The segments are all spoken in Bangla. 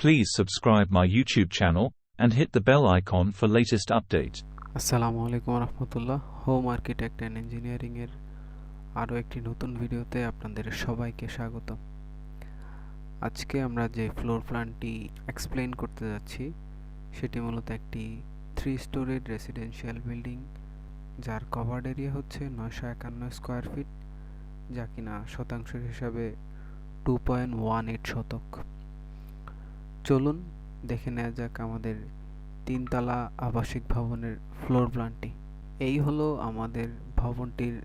Please subscribe my YouTube channel and hit the bell icon for latest update. আসসালামু আলাইকুম রহমতুল্লাহ। হোম আর্কিটেক্ট অ্যান্ড ইঞ্জিনিয়ারিং এর আরও একটি নতুন ভিডিওতে আপনাদের সবাইকে স্বাগতম। আজকে আমরা যে ফ্লোর প্ল্যানটি এক্সপ্লেইন করতে যাচ্ছি সেটি মূলত একটি 3 স্টোরিড রেসিডেন্সিয়াল বিল্ডিং, যার কভার্ড এরিয়া হচ্ছে 951 স্কোয়ার ফিট, যা কিনা শতাংশের হিসাবে 2.18 শতক। চলুন দেখে নেওয়া যাক আমাদের তিনতলা আবাসিক ভবনের ফ্লোর প্ল্যানটি। এই হলো আমাদের ভবনটির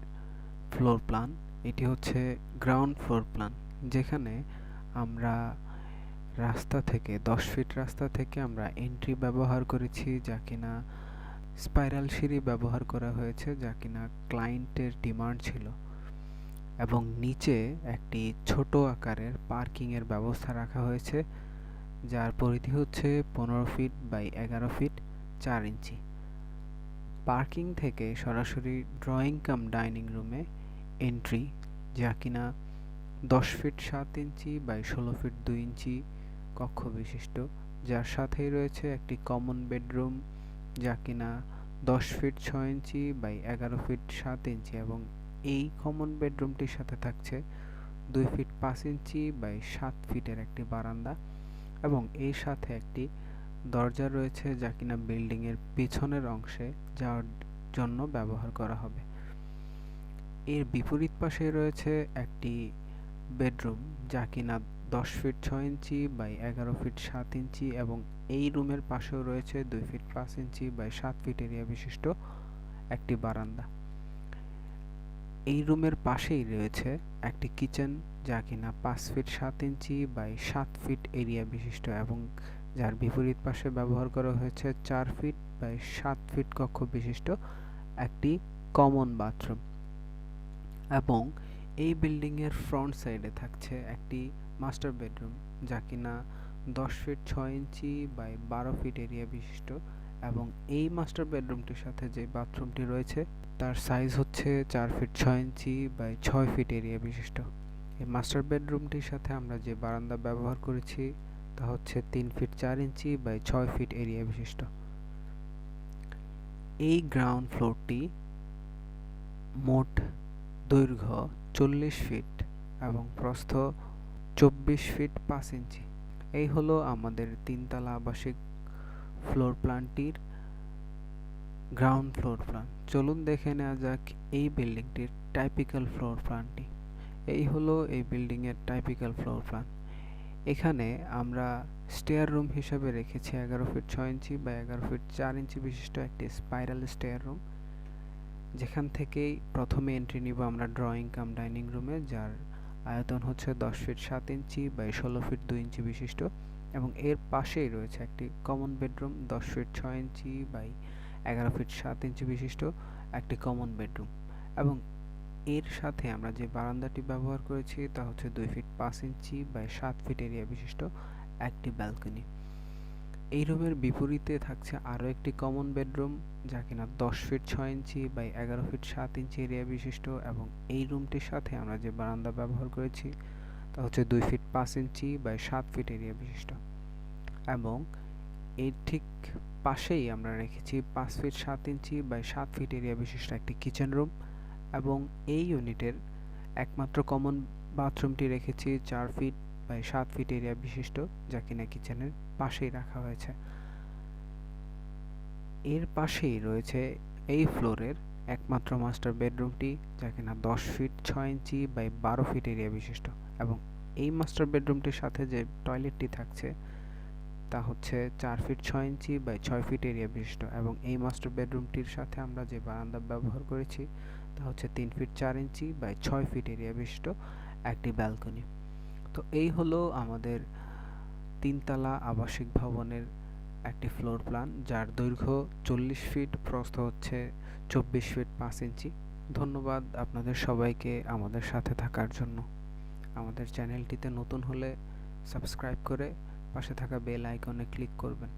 ফ্লোর প্ল্যান। এটি হচ্ছে গ্রাউন্ড ফ্লোর প্ল্যান, যেখানে আমরা রাস্তা থেকে 10 ফিট রাস্তা থেকে আমরা এন্ট্রি ব্যবহার করেছি, যা কিনা স্পাইরাল সিঁড়ি ব্যবহার করা হয়েছে, যা কিনা ক্লায়েন্টের ডিমান্ড ছিল, এবং নিচে একটি ছোট আকারের পার্কিংয়ের ব্যবস্থা রাখা হয়েছে, যার পরিধি হচ্ছে 15 feet by 11 feet 4 inch. Parking থেকে সরাসরি ড্রয়িং কাম ডাইনিং রুমে এন্ট্রি, যা কিনা 10 feet 7 inch by 16 feet 2 inch কক্ষ বিশিষ্ট, যার সাথেই রয়েছে একটি কমন বেডরুম, যা কিনা 10 feet 6 inch by 11 feet 7 inch, এবং এই কমন বেডরুমটির সাথে থাকছে 2 ফিট 5 ইঞ্চি বাই 7 ফিটের একটি বারান্দা, এবং এর সাথে একটি দরজা রয়েছে, যা কিনা বিল্ডিং এর পিছনের অংশে যাওয়ার জন্য ব্যবহার করা হবে। এর বিপরীত পাশে রয়েছে একটি বেডরুম, যা কিনা 10 feet 6 inch by 11 feet 7 inch, এবং এই রুমের পাশেও রয়েছে 2 feet 5 inch by 7 feet area বিশিষ্ট একটি বারান্দা। এই রুমের পাশেই রয়েছে একটি কিচেন, যা কিনা 5 feet 7 inch by 7 feet area বিশিষ্ট, এবং যার বিপরীত পাশে ব্যবহার করা হয়েছে 4 ফিট বাই 7 ফিট কক্ষ বিশিষ্ট একটি কমন বাথরুম। এবং এই বিল্ডিং এর ফ্রন্ট সাইডে থাকছে একটি মাস্টার বেডরুম, যা কিনা 10 feet 6 inch by 12 feet area বিশিষ্ট, এবং এই মাস্টার বেডরুমটির সাথে যে বাথরুমটি রয়েছে তার সাইজ হচ্ছে 4 feet 6 inch by 6 feet area বিশিষ্ট। এই মাস্টার বেডরুমটির সাথে আমরা যে বারান্দা ব্যবহার করেছি তা হচ্ছে 3 feet 4 inch by 6 feet area বিশিষ্ট। এই গ্রাউন্ড ফ্লোরটি মোট দৈর্ঘ্য 40 ফিট এবং প্রস্থ 24 ফিট 5 ইঞ্চি। এই হলো আমাদের তিনতলা আবাসিক ফ্লোর প্ল্যানটির গ্রাউন্ড ফ্লোর প্ল্যান। চলুন দেখে নেওয়া যাক এই বিল্ডিংটির টাইপিক্যাল ফ্লোর প্ল্যানটি। এই হলো এই বিল্ডিং এর টাইপিক্যাল ফ্লোর প্ল্যান। এখানে আমরা স্টেয়ার রুম হিসেবে রেখেছি 11 ফিট 6 ইঞ্চি বা 11 ফিট 4 ইঞ্চি বিশিষ্ট একটি স্পাইরাল স্টেয়ার রুম, যেখান থেকেই প্রথমে এন্ট্রি নিব আমরা ড্রয়িং কাম ডাইনিং রুমে, যার আয়তন হচ্ছে 10 feet 7 inch by 16 feet 2 inch বিশিষ্ট, এবং এর পাশেই রয়েছে একটি common bedroom 10 feet 6 inch by 11 feet 7 inch বিশিষ্ট একটি কমন বেডরুম, এবং এর সাথে আমরা যে বারান্দাটি ব্যবহার করেছি তা হচ্ছে 2 feet 5 inch by 7 feet area বিশিষ্ট একটি ব্যালকনি। এই রুমের বিপরীতে থাকছে আরও একটি কমন বেডরুম, যা কিনা 10 feet 6 inch by 11 feet 7 inch area বিশিষ্ট, এবং এই রুমটির সাথে আমরা যে বারান্দা ব্যবহার করেছি তা হচ্ছে 2 feet 5 inch by 7 feet area বিশিষ্ট, এবং এর ঠিক পাশেই আমরা রেখেছি 5 feet 7 inch by 7 feet area বিশিষ্ট একটি কিচেন রুম, এবং এই ইউনিটের একমাত্র কমন বাথরুমটি রেখেছি 4 ফিট বাই 7 ফিট এরিয়া বিশিষ্ট, যা কিনা কিচেনের পাশেই রাখা হয়েছে। এর পাশেই রয়েছে এই ফ্লোরের একমাত্র মাস্টার বেডরুমটি, যা কিনা 10 feet 6 inch by 12 feet area বিশিষ্ট, এবং এই মাস্টার বেডরুমটির সাথে যে টয়লেটটি থাকছে তা হচ্ছে 4 feet 6 inch by 6 feet area বিশিষ্ট, এবং এই মাস্টার বেডরুমটির সাথে আমরা যে বারান্দা ব্যবহার করেছি তা হচ্ছে 3 feet 4 inch by 6 feet area বিশিষ্ট একটি ব্যালকনি। তো এই হলো আমাদের তিনতলা আবাসিক ভবনের একটি ফ্লোর প্ল্যান, যার দৈর্ঘ্য 40 ফিট, প্রস্থ হচ্ছে 24 ফিট 5 ইঞ্চি। ধন্যবাদ আপনাদের সবাইকে আমাদের সাথে থাকার জন্য। আমাদের চ্যানেলটিতে নতুন হলে সাবস্ক্রাইব করে পাশে থাকা বেল আইকনে ক্লিক করবেন।